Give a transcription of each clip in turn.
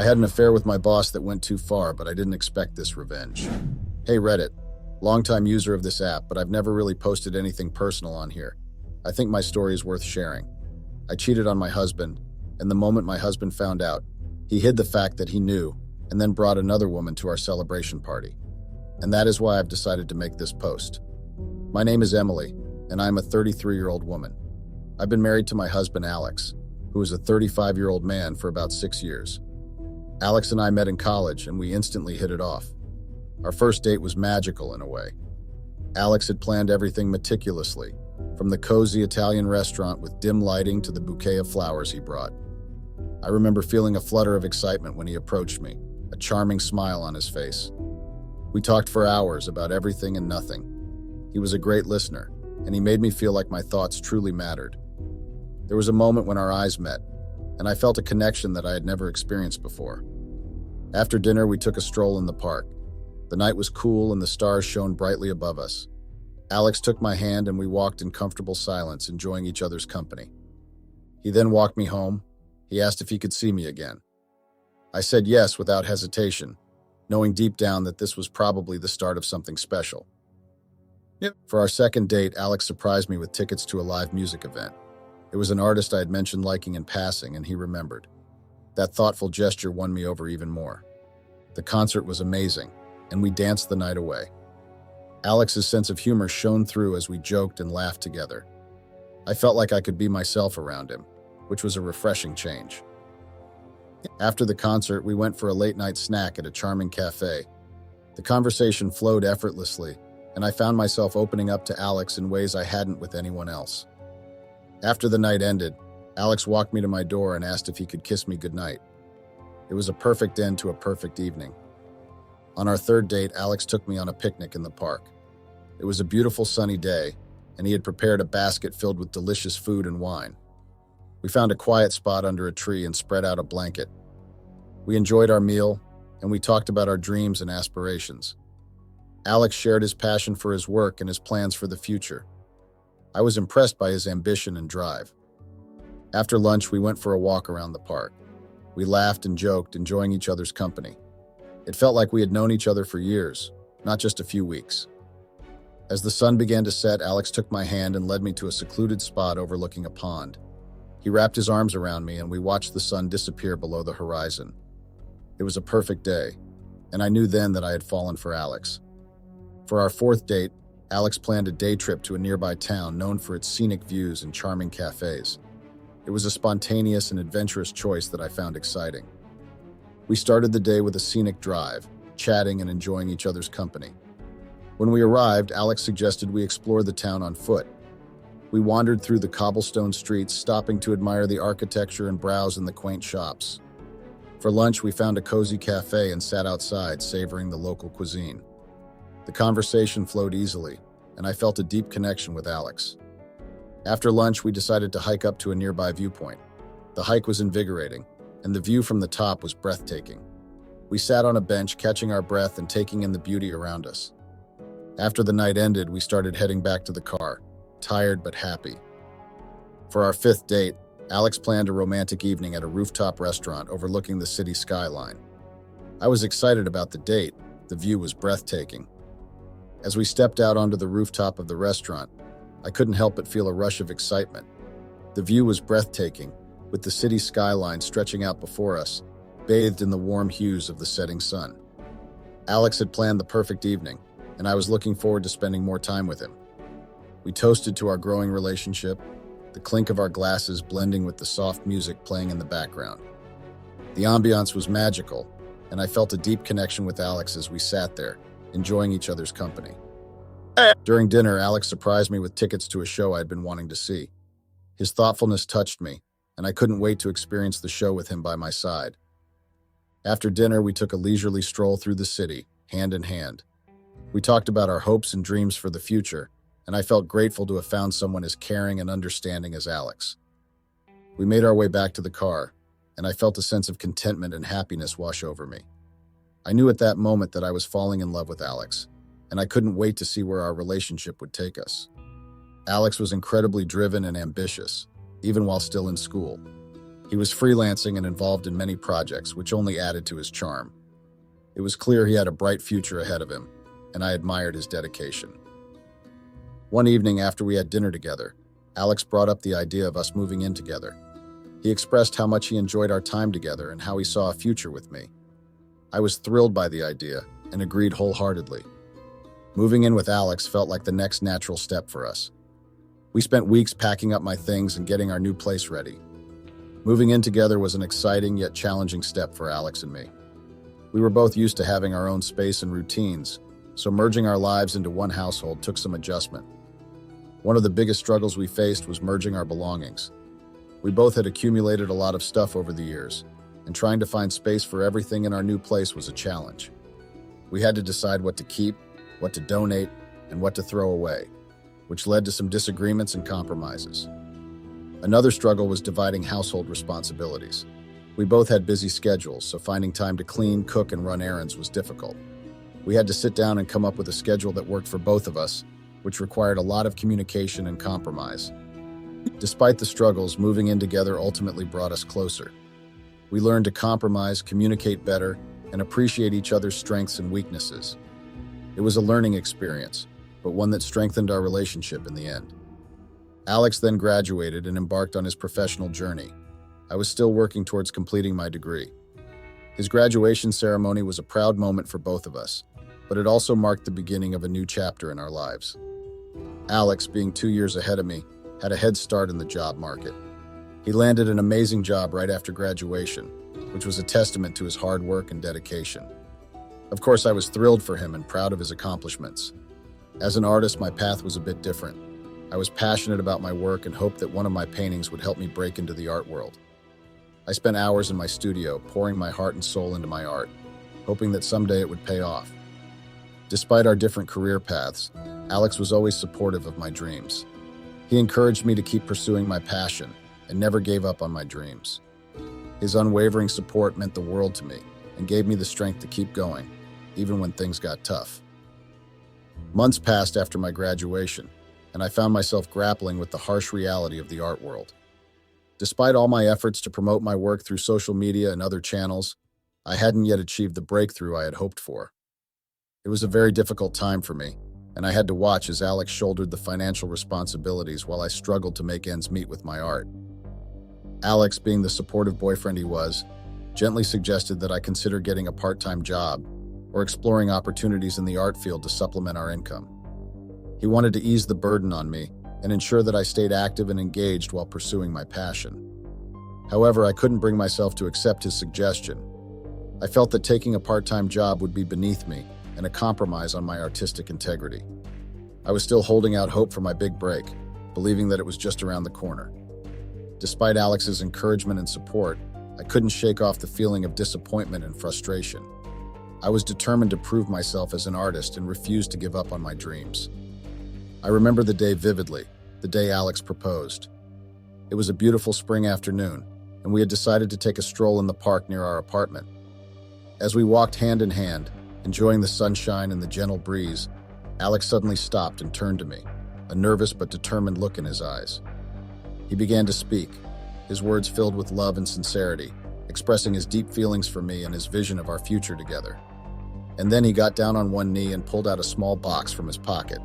had an affair with my boss that went too far, but I didn't expect this revenge. Hey Reddit, longtime user of this app, but I've never really posted anything personal on here. I think my story is worth sharing. I cheated on my husband, and the moment my husband found out, he hid the fact that he knew, and then brought another woman to our celebration party. And that is why I've decided to make this post. My name is Emily, and I'm a 33-year-old woman. I've been married to my husband Alex, who is a 35-year-old man, for about 6 years. Alex and I met in college, and we instantly hit it off. Our first date was magical in a way. Alex had planned everything meticulously, from the cozy Italian restaurant with dim lighting to the bouquet of flowers he brought. I remember feeling a flutter of excitement when he approached me, a charming smile on his face. We talked for hours about everything and nothing. He was a great listener, and he made me feel like my thoughts truly mattered. There was a moment when our eyes met, and I felt a connection that I had never experienced before. After dinner, we took a stroll in the park. The night was cool and the stars shone brightly above us. Alex took my hand and we walked in comfortable silence, enjoying each other's company. He then walked me home. He asked if he could see me again. I said yes without hesitation, knowing deep down that this was probably the start of something special. For our second date, Alex surprised me with tickets to a live music event. It was an artist I had mentioned liking in passing, and he remembered. That thoughtful gesture won me over even more. The concert was amazing, and we danced the night away. Alex's sense of humor shone through as we joked and laughed together. I felt like I could be myself around him, which was a refreshing change. After the concert, we went for a late-night snack at a charming cafe. The conversation flowed effortlessly, and I found myself opening up to Alex in ways I hadn't with anyone else. After the night ended, Alex walked me to my door and asked if he could kiss me goodnight. It was a perfect end to a perfect evening. On our third date, Alex took me on a picnic in the park. It was a beautiful sunny day, and he had prepared a basket filled with delicious food and wine. We found a quiet spot under a tree and spread out a blanket. We enjoyed our meal, and we talked about our dreams and aspirations. Alex shared his passion for his work and his plans for the future. I was impressed by his ambition and drive. After lunch, we went for a walk around the park. We laughed and joked, enjoying each other's company. It felt like we had known each other for years, not just a few weeks. As the sun began to set, Alex took my hand and led me to a secluded spot overlooking a pond. He wrapped his arms around me and we watched the sun disappear below the horizon. It was a perfect day, and I knew then that I had fallen for Alex. For our fourth date, Alex planned a day trip to a nearby town known for its scenic views and charming cafes. It was a spontaneous and adventurous choice that I found exciting. We started the day with a scenic drive, chatting and enjoying each other's company. When we arrived, Alex suggested we explore the town on foot. We wandered through the cobblestone streets, stopping to admire the architecture and browse in the quaint shops. For lunch, we found a cozy cafe and sat outside, savoring the local cuisine. The conversation flowed easily, and I felt a deep connection with Alex. After lunch, we decided to hike up to a nearby viewpoint. The hike was invigorating, and the view from the top was breathtaking. We sat on a bench, catching our breath and taking in the beauty around us. After the night ended, we started heading back to the car, tired but happy. For our fifth date, Alex planned a romantic evening at a rooftop restaurant overlooking the city skyline. I was excited about the date. The view was breathtaking. As we stepped out onto the rooftop of the restaurant, I couldn't help but feel a rush of excitement. The view was breathtaking, with the city skyline stretching out before us, bathed in the warm hues of the setting sun. Alex had planned the perfect evening, and I was looking forward to spending more time with him. We toasted to our growing relationship, the clink of our glasses blending with the soft music playing in the background. The ambiance was magical, and I felt a deep connection with Alex as we sat there, enjoying each other's company. During dinner, Alex surprised me with tickets to a show I'd been wanting to see. His thoughtfulness touched me, and I couldn't wait to experience the show with him by my side. After dinner, we took a leisurely stroll through the city, hand in hand. We talked about our hopes and dreams for the future, and I felt grateful to have found someone as caring and understanding as Alex. We made our way back to the car, and I felt a sense of contentment and happiness wash over me. I knew at that moment that I was falling in love with Alex, and I couldn't wait to see where our relationship would take us. Alex was incredibly driven and ambitious, even while still in school. He was freelancing and involved in many projects, which only added to his charm. It was clear he had a bright future ahead of him, and I admired his dedication. One evening after we had dinner together, Alex brought up the idea of us moving in together. He expressed how much he enjoyed our time together and how he saw a future with me. I was thrilled by the idea and agreed wholeheartedly. Moving in with Alex felt like the next natural step for us. We spent weeks packing up my things and getting our new place ready. Moving in together was an exciting yet challenging step for Alex and me. We were both used to having our own space and routines, so merging our lives into one household took some adjustment. One of the biggest struggles we faced was merging our belongings. We both had accumulated a lot of stuff over the years, and trying to find space for everything in our new place was a challenge. We had to decide what to keep, what to donate, and what to throw away, which led to some disagreements and compromises. Another struggle was dividing household responsibilities. We both had busy schedules, so finding time to clean, cook, and run errands was difficult. We had to sit down and come up with a schedule that worked for both of us, which required a lot of communication and compromise. Despite the struggles, moving in together ultimately brought us closer. We learned to compromise, communicate better, and appreciate each other's strengths and weaknesses. It was a learning experience, but one that strengthened our relationship in the end. Alex then graduated and embarked on his professional journey. I was still working towards completing my degree. His graduation ceremony was a proud moment for both of us, but it also marked the beginning of a new chapter in our lives. Alex, being 2 years ahead of me, had a head start in the job market. He landed an amazing job right after graduation, which was a testament to his hard work and dedication. Of course, I was thrilled for him and proud of his accomplishments. As an artist, my path was a bit different. I was passionate about my work and hoped that one of my paintings would help me break into the art world. I spent hours in my studio, pouring my heart and soul into my art, hoping that someday it would pay off. Despite our different career paths, Alex was always supportive of my dreams. He encouraged me to keep pursuing my passion and never gave up on my dreams. His unwavering support meant the world to me and gave me the strength to keep going, even when things got tough. Months passed after my graduation, and I found myself grappling with the harsh reality of the art world. Despite all my efforts to promote my work through social media and other channels, I hadn't yet achieved the breakthrough I had hoped for. It was a very difficult time for me, and I had to watch as Alex shouldered the financial responsibilities while I struggled to make ends meet with my art. Alex, being the supportive boyfriend he was, gently suggested that I consider getting a part-time job or exploring opportunities in the art field to supplement our income. He wanted to ease the burden on me and ensure that I stayed active and engaged while pursuing my passion. However, I couldn't bring myself to accept his suggestion. I felt that taking a part-time job would be beneath me and a compromise on my artistic integrity. I was still holding out hope for my big break, believing that it was just around the corner. Despite Alex's encouragement and support, I couldn't shake off the feeling of disappointment and frustration. I was determined to prove myself as an artist and refused to give up on my dreams. I remember the day vividly, the day Alex proposed. It was a beautiful spring afternoon, and we had decided to take a stroll in the park near our apartment. As we walked hand in hand, enjoying the sunshine and the gentle breeze, Alex suddenly stopped and turned to me, a nervous but determined look in his eyes. He began to speak, his words filled with love and sincerity, expressing his deep feelings for me and his vision of our future together. And then he got down on one knee and pulled out a small box from his pocket.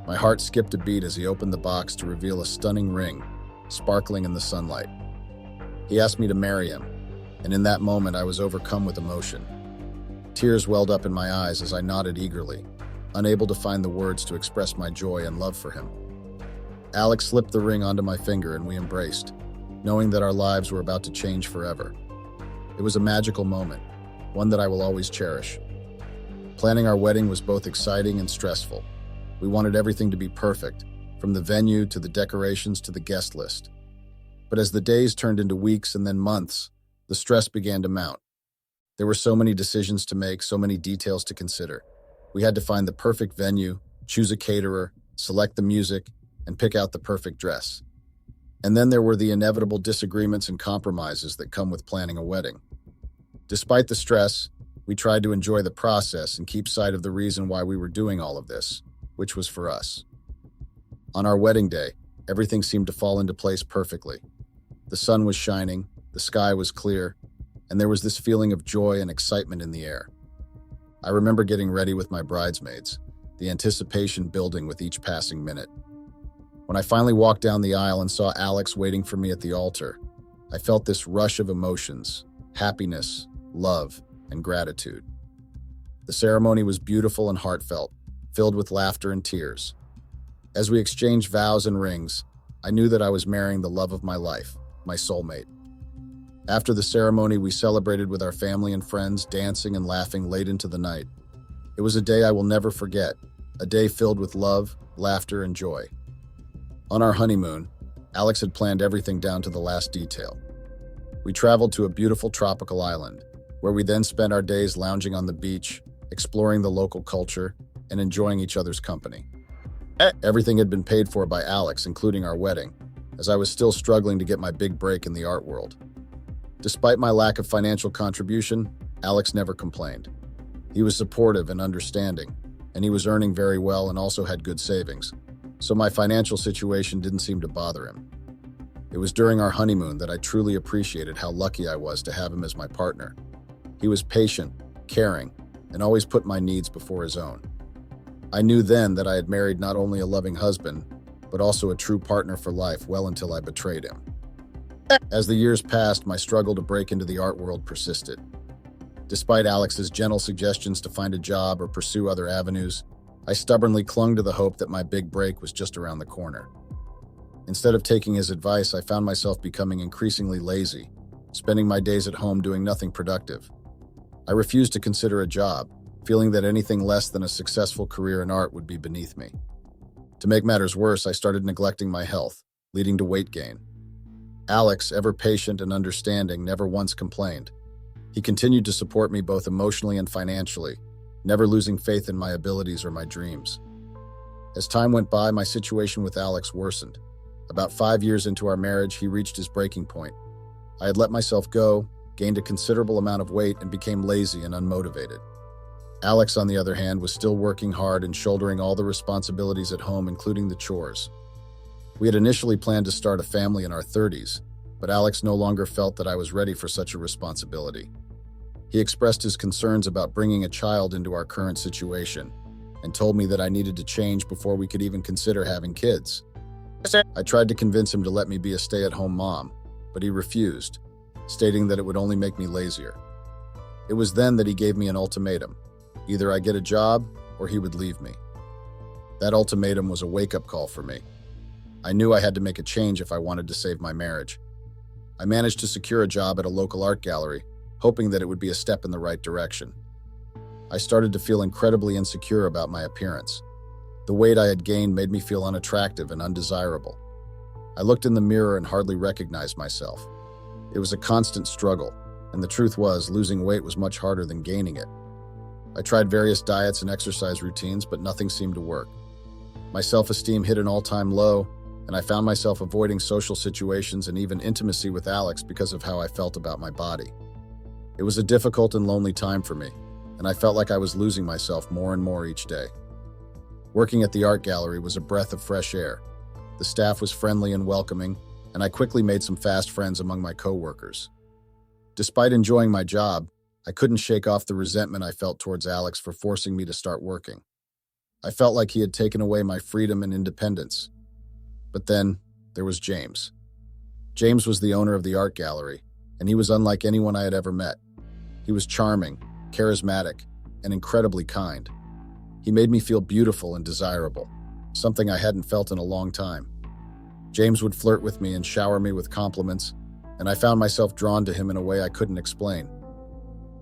My heart skipped a beat as he opened the box to reveal a stunning ring, sparkling in the sunlight. He asked me to marry him, and in that moment I was overcome with emotion. Tears welled up in my eyes as I nodded eagerly, unable to find the words to express my joy and love for him. Alex slipped the ring onto my finger and we embraced, knowing that our lives were about to change forever. It was a magical moment, one that I will always cherish. Planning our wedding was both exciting and stressful. We wanted everything to be perfect, from the venue to the decorations to the guest list. But as the days turned into weeks and then months, the stress began to mount. There were so many decisions to make, so many details to consider. We had to find the perfect venue, choose a caterer, select the music, and pick out the perfect dress. And then there were the inevitable disagreements and compromises that come with planning a wedding. Despite the stress, we tried to enjoy the process and keep sight of the reason why we were doing all of this, which was for us. On our wedding day, everything seemed to fall into place perfectly. The sun was shining, The sky was clear, and there was this feeling of joy and excitement in the air. I remember getting ready with my bridesmaids, the anticipation building with each passing minute. When I finally walked down the aisle and saw Alex waiting for me at the altar, I felt this rush of emotions, happiness, love, and gratitude. The ceremony was beautiful and heartfelt, filled with laughter and tears. As we exchanged vows and rings, I knew that I was marrying the love of my life, my soulmate. After the ceremony, we celebrated with our family and friends, dancing and laughing late into the night. It was a day I will never forget, a day filled with love, laughter, and joy. On our honeymoon, Alex had planned everything down to the last detail. We traveled to a beautiful tropical island, where we then spent our days lounging on the beach, exploring the local culture, and enjoying each other's company. Everything had been paid for by Alex, including our wedding, as I was still struggling to get my big break in the art world. Despite my lack of financial contribution, Alex never complained. He was supportive and understanding, and he was earning very well and also had good savings, so my financial situation didn't seem to bother him. It was during our honeymoon that I truly appreciated how lucky I was to have him as my partner. He was patient, caring, and always put my needs before his own. I knew then that I had married not only a loving husband, but also a true partner for life well until I betrayed him. As the years passed, my struggle to break into the art world persisted. Despite Alex's gentle suggestions to find a job or pursue other avenues, I stubbornly clung to the hope that my big break was just around the corner. Instead of taking his advice, I found myself becoming increasingly lazy, spending my days at home doing nothing productive. I refused to consider a job, feeling that anything less than a successful career in art would be beneath me. To make matters worse, I started neglecting my health, leading to weight gain. Alex, ever patient and understanding, never once complained. He continued to support me both emotionally and financially, never losing faith in my abilities or my dreams. As time went by, my situation with Alex worsened. About 5 years into our marriage, he reached his breaking point. I had let myself go, gained a considerable amount of weight, and became lazy and unmotivated. Alex, on the other hand, was still working hard and shouldering all the responsibilities at home, including the chores. We had initially planned to start a family in our 30s, but Alex no longer felt that I was ready for such a responsibility. He expressed his concerns about bringing a child into our current situation and told me that I needed to change before we could even consider having kids. I tried to convince him to let me be a stay-at-home mom, but he refused, stating that it would only make me lazier. It was then that he gave me an ultimatum. Either I get a job or he would leave me. That ultimatum was a wake-up call for me. I knew I had to make a change if I wanted to save my marriage. I managed to secure a job at a local art gallery, hoping that it would be a step in the right direction. I started to feel incredibly insecure about my appearance. The weight I had gained made me feel unattractive and undesirable. I looked in the mirror and hardly recognized myself. It was a constant struggle, and the truth was, losing weight was much harder than gaining it. I tried various diets and exercise routines, but nothing seemed to work. My self-esteem hit an all-time low, and I found myself avoiding social situations and even intimacy with Alex because of how I felt about my body. It was a difficult and lonely time for me, and I felt like I was losing myself more and more each day. Working at the art gallery was a breath of fresh air. The staff was friendly and welcoming, and I quickly made some fast friends among my co-workers. Despite enjoying my job, I couldn't shake off the resentment I felt towards Alex for forcing me to start working. I felt like he had taken away my freedom and independence. But then, there was James. James was the owner of the art gallery, and he was unlike anyone I had ever met. He was charming, charismatic, and incredibly kind. He made me feel beautiful and desirable, something I hadn't felt in a long time. James would flirt with me and shower me with compliments, and I found myself drawn to him in a way I couldn't explain.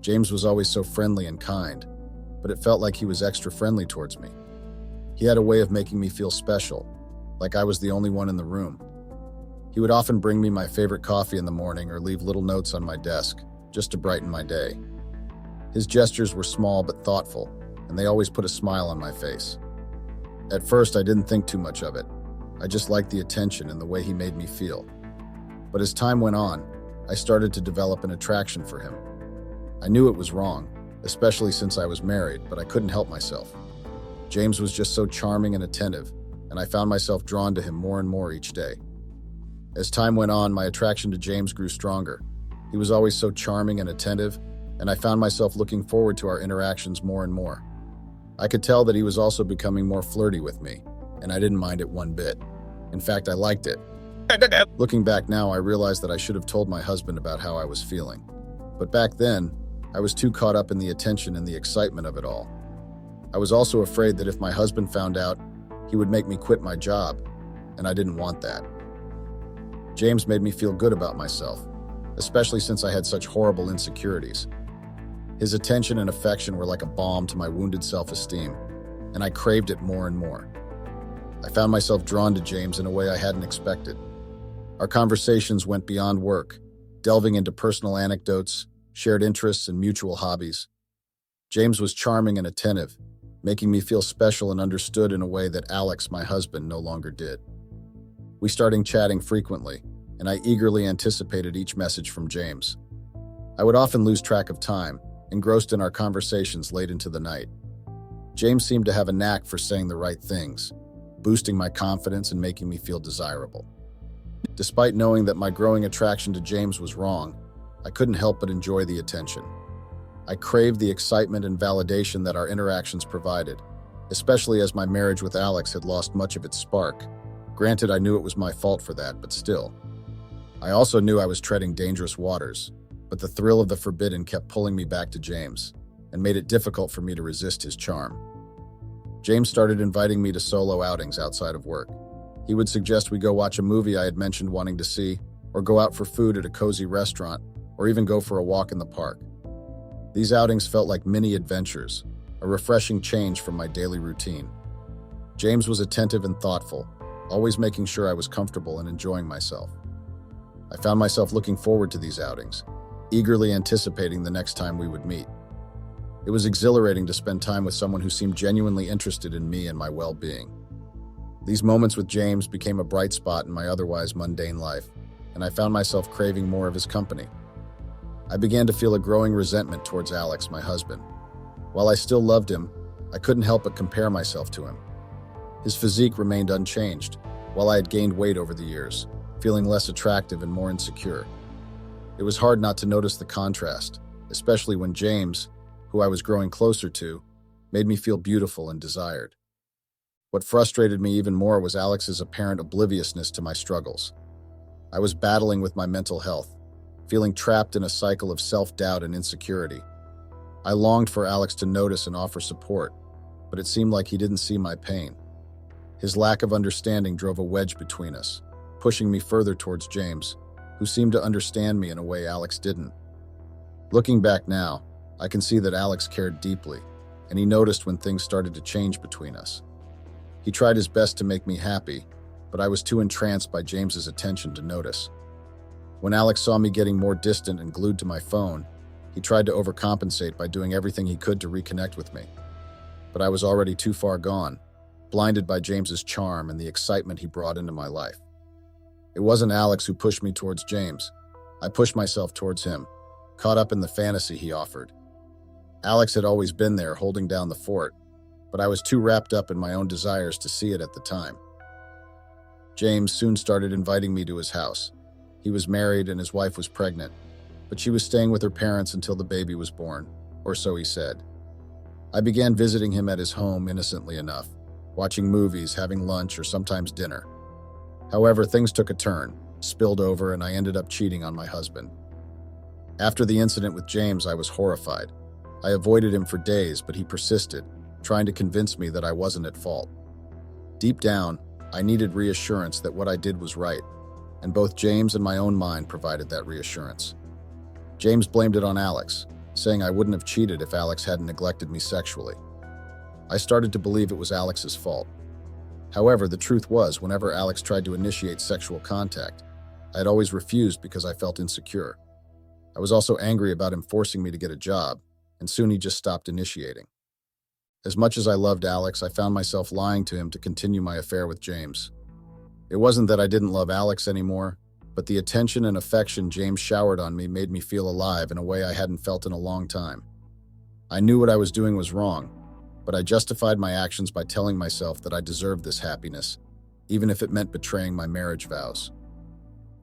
James was always so friendly and kind, but it felt like he was extra friendly towards me. He had a way of making me feel special, like I was the only one in the room. He would often bring me my favorite coffee in the morning or leave little notes on my desk, just to brighten my day. His gestures were small but thoughtful, and they always put a smile on my face. At first, I didn't think too much of it. I just liked the attention and the way he made me feel. But as time went on, I started to develop an attraction for him. I knew it was wrong, especially since I was married, but I couldn't help myself. James was just so charming and attentive, and I found myself drawn to him more and more each day. As time went on, my attraction to James grew stronger, He was always so charming and attentive, and I found myself looking forward to our interactions more and more. I could tell that he was also becoming more flirty with me, and I didn't mind it one bit. In fact, I liked it. Looking back now, I realized that I should have told my husband about how I was feeling. But back then, I was too caught up in the attention and the excitement of it all. I was also afraid that if my husband found out, he would make me quit my job, and I didn't want that. James made me feel good about myself, especially since I had such horrible insecurities. His attention and affection were like a balm to my wounded self-esteem, and I craved it more and more. I found myself drawn to James in a way I hadn't expected. Our conversations went beyond work, delving into personal anecdotes, shared interests, and mutual hobbies. James was charming and attentive, making me feel special and understood in a way that Alex, my husband, no longer did. We started chatting frequently, and I eagerly anticipated each message from James. I would often lose track of time, engrossed in our conversations late into the night. James seemed to have a knack for saying the right things, boosting my confidence and making me feel desirable. Despite knowing that my growing attraction to James was wrong, I couldn't help but enjoy the attention. I craved the excitement and validation that our interactions provided, especially as my marriage with Alex had lost much of its spark. Granted, I knew it was my fault for that, but still. I also knew I was treading dangerous waters, but the thrill of the forbidden kept pulling me back to James and made it difficult for me to resist his charm. James started inviting me to solo outings outside of work. He would suggest we go watch a movie I had mentioned wanting to see, or go out for food at a cozy restaurant, or even go for a walk in the park. These outings felt like mini adventures, a refreshing change from my daily routine. James was attentive and thoughtful, always making sure I was comfortable and enjoying myself. I found myself looking forward to these outings, eagerly anticipating the next time we would meet. It was exhilarating to spend time with someone who seemed genuinely interested in me and my well-being. These moments with James became a bright spot in my otherwise mundane life, and I found myself craving more of his company. I began to feel a growing resentment towards Alex, my husband. While I still loved him, I couldn't help but compare myself to him. His physique remained unchanged, while I had gained weight over the years, feeling less attractive and more insecure. It was hard not to notice the contrast, especially when James, who I was growing closer to, made me feel beautiful and desired. What frustrated me even more was Alex's apparent obliviousness to my struggles. I was battling with my mental health, feeling trapped in a cycle of self-doubt and insecurity. I longed for Alex to notice and offer support, but it seemed like he didn't see my pain. His lack of understanding drove a wedge between us, pushing me further towards James, who seemed to understand me in a way Alex didn't. Looking back now, I can see that Alex cared deeply, and he noticed when things started to change between us. He tried his best to make me happy, but I was too entranced by James's attention to notice. When Alex saw me getting more distant and glued to my phone, he tried to overcompensate by doing everything he could to reconnect with me. But I was already too far gone, blinded by James's charm and the excitement he brought into my life. It wasn't Alex who pushed me towards James. I pushed myself towards him, caught up in the fantasy he offered. Alex had always been there holding down the fort, but I was too wrapped up in my own desires to see it at the time. James soon started inviting me to his house. He was married and his wife was pregnant, but she was staying with her parents until the baby was born, or so he said. I began visiting him at his home innocently enough, watching movies, having lunch, or sometimes dinner. However, things took a turn, spilled over, and I ended up cheating on my husband. After the incident with James, I was horrified. I avoided him for days, but he persisted, trying to convince me that I wasn't at fault. Deep down, I needed reassurance that what I did was right, and both James and my own mind provided that reassurance. James blamed it on Alex, saying I wouldn't have cheated if Alex hadn't neglected me sexually. I started to believe it was Alex's fault. However, the truth was, whenever Alex tried to initiate sexual contact, I had always refused because I felt insecure. I was also angry about him forcing me to get a job, and soon he just stopped initiating. As much as I loved Alex, I found myself lying to him to continue my affair with James. It wasn't that I didn't love Alex anymore, but the attention and affection James showered on me made me feel alive in a way I hadn't felt in a long time. I knew what I was doing was wrong, but I justified my actions by telling myself that I deserved this happiness, even if it meant betraying my marriage vows.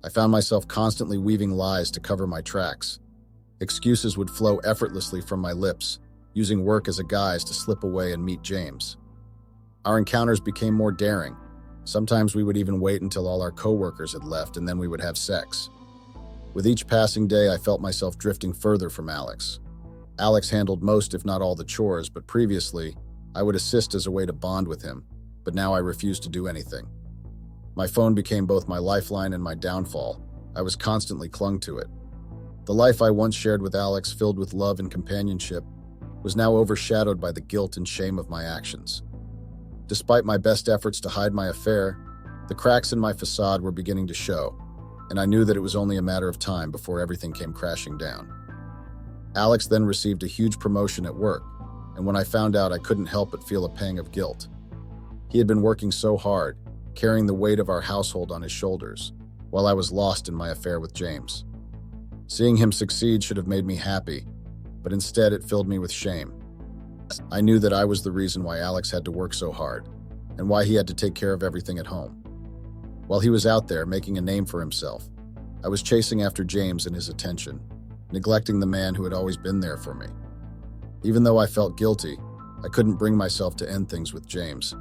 I found myself constantly weaving lies to cover my tracks. Excuses would flow effortlessly from my lips, using work as a guise to slip away and meet James. Our encounters became more daring. Sometimes we would even wait until all our coworkers had left and then we would have sex. With each passing day, I felt myself drifting further from Alex. Alex handled most, if not all, the chores, but previously, I would assist as a way to bond with him, but now I refused to do anything. My phone became both my lifeline and my downfall. I was constantly clung to it. The life I once shared with Alex, filled with love and companionship, was now overshadowed by the guilt and shame of my actions. Despite my best efforts to hide my affair, the cracks in my facade were beginning to show, and I knew that it was only a matter of time before everything came crashing down. Alex then received a huge promotion at work, and when I found out, I couldn't help but feel a pang of guilt. He had been working so hard, carrying the weight of our household on his shoulders, while I was lost in my affair with James. Seeing him succeed should have made me happy, but instead it filled me with shame. I knew that I was the reason why Alex had to work so hard, and why he had to take care of everything at home. While he was out there making a name for himself, I was chasing after James and his attention, neglecting the man who had always been there for me. Even though I felt guilty, I couldn't bring myself to end things with James.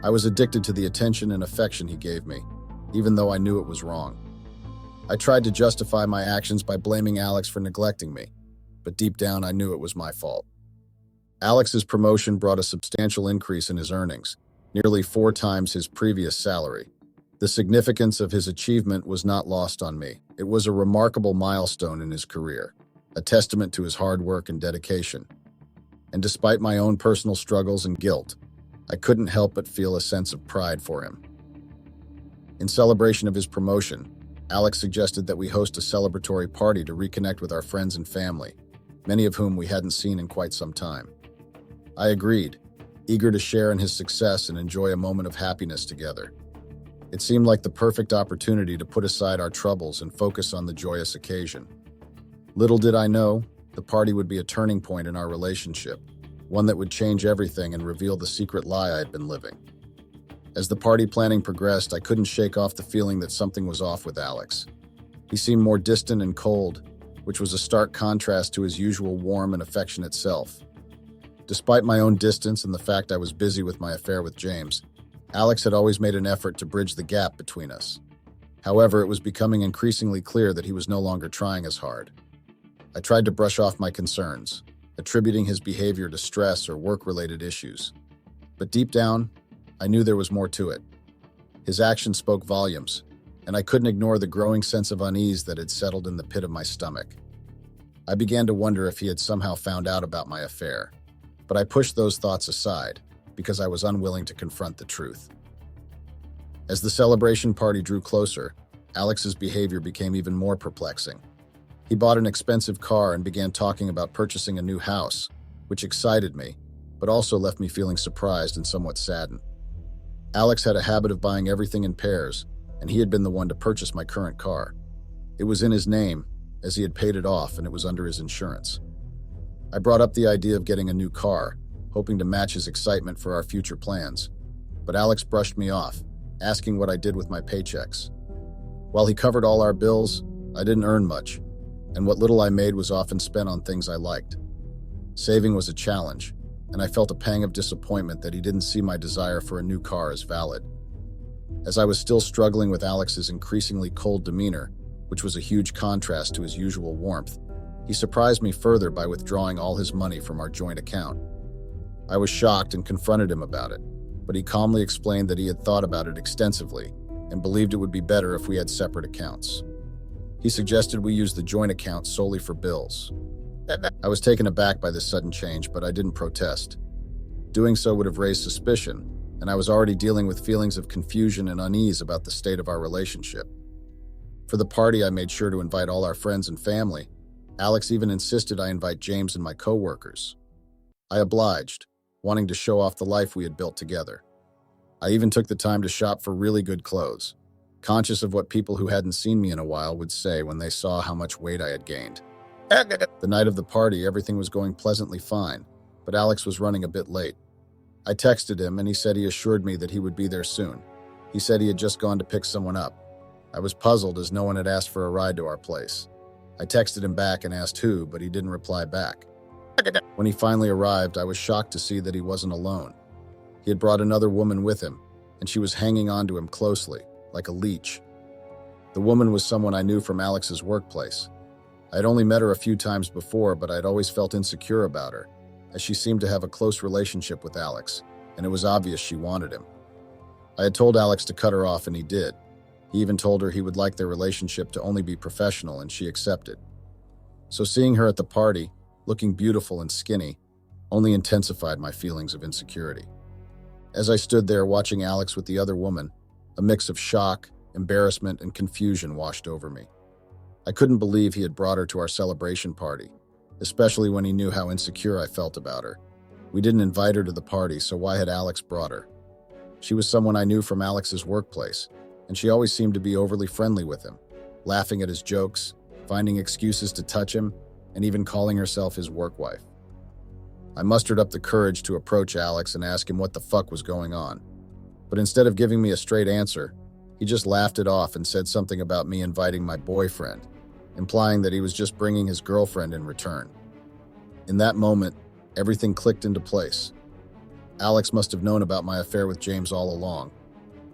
I was addicted to the attention and affection he gave me, even though I knew it was wrong. I tried to justify my actions by blaming Alex for neglecting me, but deep down I knew it was my fault. Alex's promotion brought a substantial increase in his earnings, nearly 4 times his previous salary. The significance of his achievement was not lost on me. It was a remarkable milestone in his career, a testament to his hard work and dedication. And despite my own personal struggles and guilt, I couldn't help but feel a sense of pride for him. In celebration of his promotion, Alex suggested that we host a celebratory party to reconnect with our friends and family, many of whom we hadn't seen in quite some time. I agreed, eager to share in his success and enjoy a moment of happiness together. It seemed like the perfect opportunity to put aside our troubles and focus on the joyous occasion. Little did I know, the party would be a turning point in our relationship, one that would change everything and reveal the secret lie I had been living. As the party planning progressed, I couldn't shake off the feeling that something was off with Alex. He seemed more distant and cold, which was a stark contrast to his usual warm and affectionate self. Despite my own distance and the fact I was busy with my affair with James, Alex had always made an effort to bridge the gap between us. However, it was becoming increasingly clear that he was no longer trying as hard. I tried to brush off my concerns, attributing his behavior to stress or work-related issues. But deep down, I knew there was more to it. His actions spoke volumes, and I couldn't ignore the growing sense of unease that had settled in the pit of my stomach. I began to wonder if he had somehow found out about my affair, but I pushed those thoughts aside because I was unwilling to confront the truth. As the celebration party drew closer, Alex's behavior became even more perplexing. He bought an expensive car and began talking about purchasing a new house, which excited me, but also left me feeling surprised and somewhat saddened. Alex had a habit of buying everything in pairs, and he had been the one to purchase my current car. It was in his name, as he had paid it off and it was under his insurance. I brought up the idea of getting a new car, hoping to match his excitement for our future plans, but Alex brushed me off, asking what I did with my paychecks. While he covered all our bills, I didn't earn much, and what little I made was often spent on things I liked. Saving was a challenge, and I felt a pang of disappointment that he didn't see my desire for a new car as valid. As I was still struggling with Alex's increasingly cold demeanor, which was a huge contrast to his usual warmth, he surprised me further by withdrawing all his money from our joint account. I was shocked and confronted him about it, but he calmly explained that he had thought about it extensively and believed it would be better if we had separate accounts. He suggested we use the joint account solely for bills. I was taken aback by this sudden change, but I didn't protest. Doing so would have raised suspicion, and I was already dealing with feelings of confusion and unease about the state of our relationship. For the party, I made sure to invite all our friends and family. Alex even insisted I invite James and my coworkers. I obliged, wanting to show off the life we had built together. I even took the time to shop for really good clothes, conscious of what people who hadn't seen me in a while would say when they saw how much weight I had gained. The night of the party, everything was going pleasantly fine, but Alex was running a bit late. I texted him and he said he assured me that he would be there soon. He said he had just gone to pick someone up. I was puzzled as no one had asked for a ride to our place. I texted him back and asked who, but he didn't reply back. When he finally arrived, I was shocked to see that he wasn't alone. He had brought another woman with him, and she was hanging on to him closely, like a leech. The woman was someone I knew from Alex's workplace. I had only met her a few times before, but I'd always felt insecure about her, as she seemed to have a close relationship with Alex, and it was obvious she wanted him. I had told Alex to cut her off, and he did. He even told her he would like their relationship to only be professional, and she accepted. So seeing her at the party, looking beautiful and skinny, only intensified my feelings of insecurity. As I stood there watching Alex with the other woman, a mix of shock, embarrassment, and confusion washed over me. I couldn't believe he had brought her to our celebration party, especially when he knew how insecure I felt about her. We didn't invite her to the party, so why had Alex brought her? She was someone I knew from Alex's workplace, and she always seemed to be overly friendly with him, laughing at his jokes, finding excuses to touch him, and even calling herself his work wife. I mustered up the courage to approach Alex and ask him what the fuck was going on. But instead of giving me a straight answer, he just laughed it off and said something about me inviting my boyfriend, implying that he was just bringing his girlfriend in return. In that moment, everything clicked into place. Alex must have known about my affair with James all along.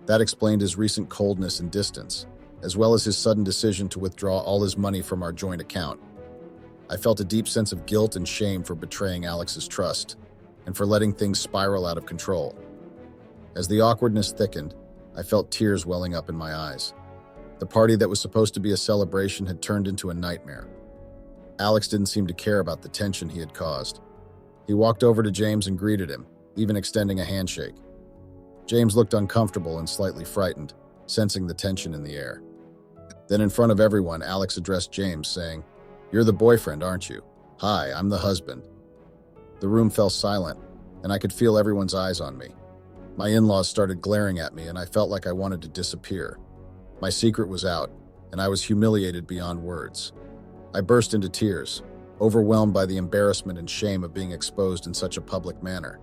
That explained his recent coldness and distance, as well as his sudden decision to withdraw all his money from our joint account. I felt a deep sense of guilt and shame for betraying Alex's trust, and for letting things spiral out of control. As the awkwardness thickened, I felt tears welling up in my eyes. The party that was supposed to be a celebration had turned into a nightmare. Alex didn't seem to care about the tension he had caused. He walked over to James and greeted him, even extending a handshake. James looked uncomfortable and slightly frightened, sensing the tension in the air. Then in front of everyone, Alex addressed James, saying, "You're the boyfriend, aren't you? Hi, I'm the husband." The room fell silent, and I could feel everyone's eyes on me. My in-laws started glaring at me, and I felt like I wanted to disappear. My secret was out, and I was humiliated beyond words. I burst into tears, overwhelmed by the embarrassment and shame of being exposed in such a public manner.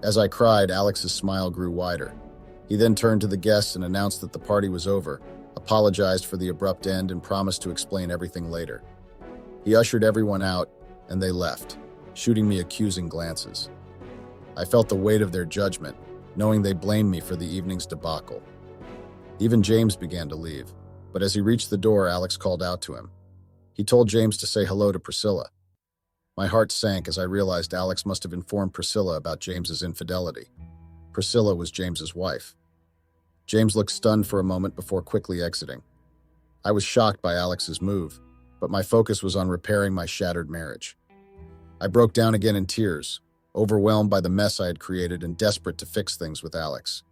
As I cried, Alex's smile grew wider. He then turned to the guests and announced that the party was over, apologized for the abrupt end, and promised to explain everything later. He ushered everyone out, and they left, shooting me accusing glances. I felt the weight of their judgment, knowing they blamed me for the evening's debacle. Even James began to leave, but as he reached the door, Alex called out to him. He told James to say hello to Priscilla. My heart sank as I realized Alex must have informed Priscilla about James's infidelity. Priscilla was James's wife. James looked stunned for a moment before quickly exiting. I was shocked by Alex's move, but my focus was on repairing my shattered marriage. I broke down again in tears, overwhelmed by the mess I had created and desperate to fix things with Alex.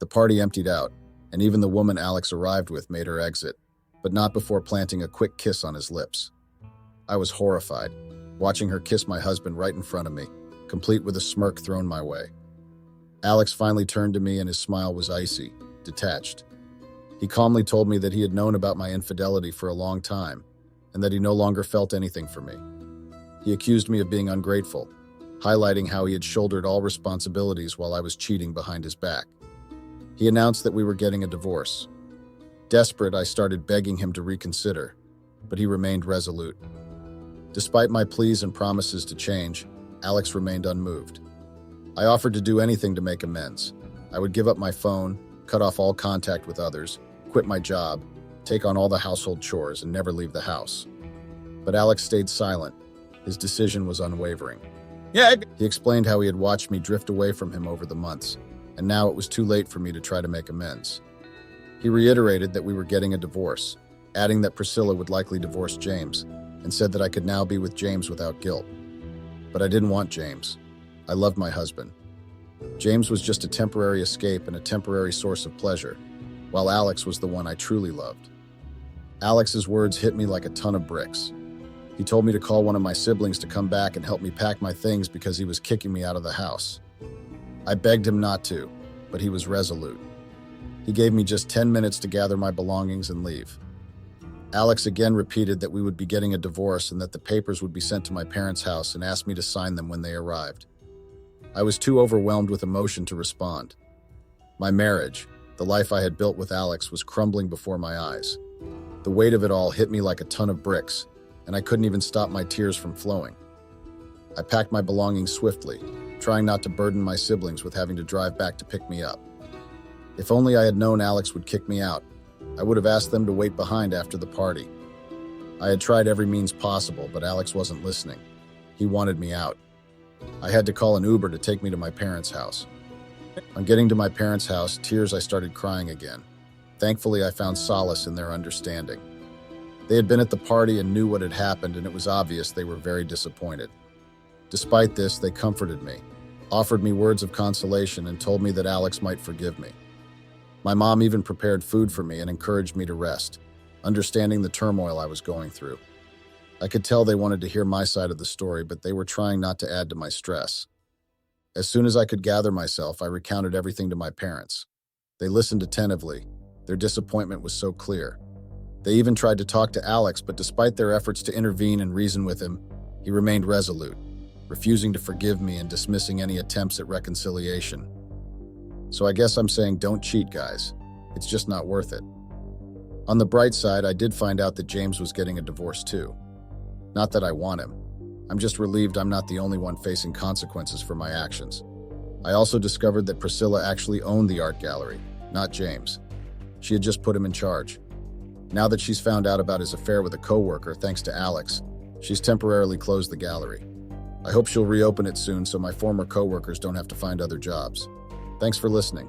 The party emptied out, and even the woman Alex arrived with made her exit, but not before planting a quick kiss on his lips. I was horrified, watching her kiss my husband right in front of me, complete with a smirk thrown my way. Alex finally turned to me and his smile was icy, detached. He calmly told me that he had known about my infidelity for a long time, and that he no longer felt anything for me. He accused me of being ungrateful, highlighting how he had shouldered all responsibilities while I was cheating behind his back. He announced that we were getting a divorce. Desperate, I started begging him to reconsider, but he remained resolute. Despite my pleas and promises to change, Alex remained unmoved. I offered to do anything to make amends. I would give up my phone, cut off all contact with others, quit my job, take on all the household chores, and never leave the house. But Alex stayed silent. His decision was unwavering. He explained how he had watched me drift away from him over the months, and now it was too late for me to try to make amends. He reiterated that we were getting a divorce, adding that Priscilla would likely divorce James, and said that I could now be with James without guilt. But I didn't want James. I loved my husband. James was just a temporary escape and a temporary source of pleasure, while Alex was the one I truly loved. Alex's words hit me like a ton of bricks. He told me to call one of my siblings to come back and help me pack my things because he was kicking me out of the house. I begged him not to, but he was resolute. He gave me just 10 minutes to gather my belongings and leave. Alex again repeated that we would be getting a divorce and that the papers would be sent to my parents' house and asked me to sign them when they arrived. I was too overwhelmed with emotion to respond. My marriage, The life I had built with Alex was crumbling before my eyes. The weight of it all hit me like a ton of bricks, and I couldn't even stop my tears from flowing. I packed my belongings swiftly, trying not to burden my siblings with having to drive back to pick me up. If only I had known Alex would kick me out, I would have asked them to wait behind after the party. I had tried every means possible, but Alex wasn't listening. He wanted me out. I had to call an Uber to take me to my parents' house. On getting to my parents' house, I started crying again. Thankfully, I found solace in their understanding. They had been at the party and knew what had happened, and it was obvious they were very disappointed. Despite this, they comforted me, offered me words of consolation, and told me that Alex might forgive me. My mom even prepared food for me and encouraged me to rest, understanding the turmoil I was going through. I could tell they wanted to hear my side of the story, but they were trying not to add to my stress. As soon as I could gather myself, I recounted everything to my parents. They listened attentively. Their disappointment was so clear. They even tried to talk to Alex, but despite their efforts to intervene and reason with him, he remained resolute, refusing to forgive me and dismissing any attempts at reconciliation. So I guess I'm saying don't cheat, guys. It's just not worth it. On the bright side, I did find out that James was getting a divorce too. Not that I want him. I'm just relieved I'm not the only one facing consequences for my actions. I also discovered that Priscilla actually owned the art gallery, not James. She had just put him in charge. Now that she's found out about his affair with a coworker, thanks to Alex, she's temporarily closed the gallery. I hope she'll reopen it soon so my former coworkers don't have to find other jobs. Thanks for listening.